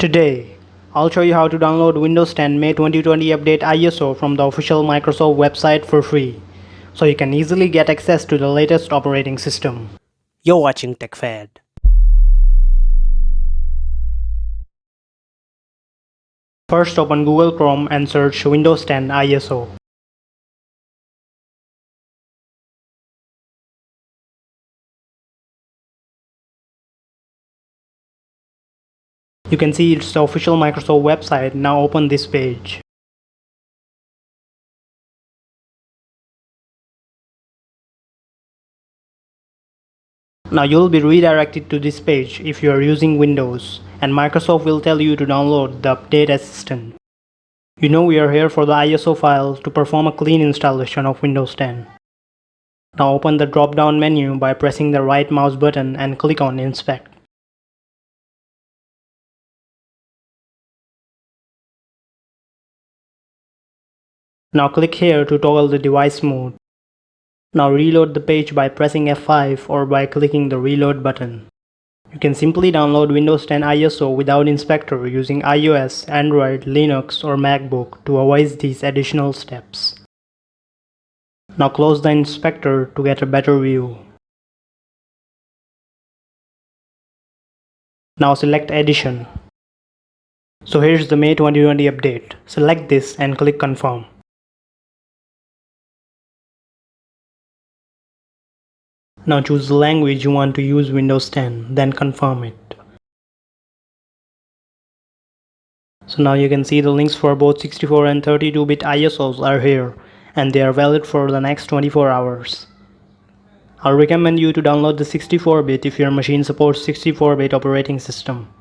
Today, I'll show you how to download Windows 10 May 2020 Update ISO from the official Microsoft website for free, so you can easily get access to the latest operating system. You're watching TechFed. First, open Google Chrome and search Windows 10 ISO. You can see it's the official Microsoft website. Now open this page. Now you'll be redirected to this page if you are using Windows, and Microsoft will tell you to download the Update Assistant. You know we are here for the ISO file to perform a clean installation of Windows 10. Now open the drop-down menu by pressing the right mouse button and click on Inspect. Now click here to toggle the device mode. Now reload the page by pressing F5 or by clicking the reload button. You can simply download Windows 10 ISO without inspector using iOS, Android, Linux or MacBook to avoid these additional steps. Now close the inspector to get a better view. Now select Edition. So here's the May 2020 update. Select this and click Confirm. Now choose the language you want to use Windows 10, then confirm it. So now you can see the links for both 64 and 32-bit ISOs are here, and they are valid for the next 24 hours. I'll recommend you to download the 64-bit if your machine supports 64-bit operating system.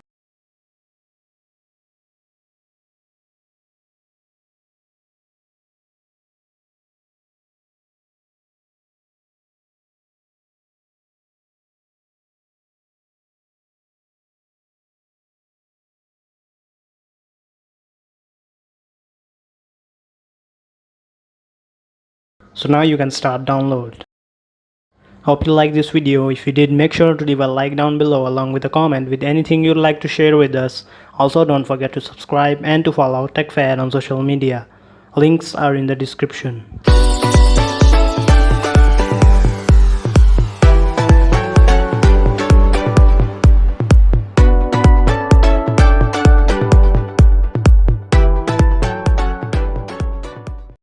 So now you can start download. Hope you liked this video. If you did, make sure to leave a like down below along with a comment with anything you'd like to share with us. Also don't forget to subscribe and to follow TechFed on social media. Links are in the description.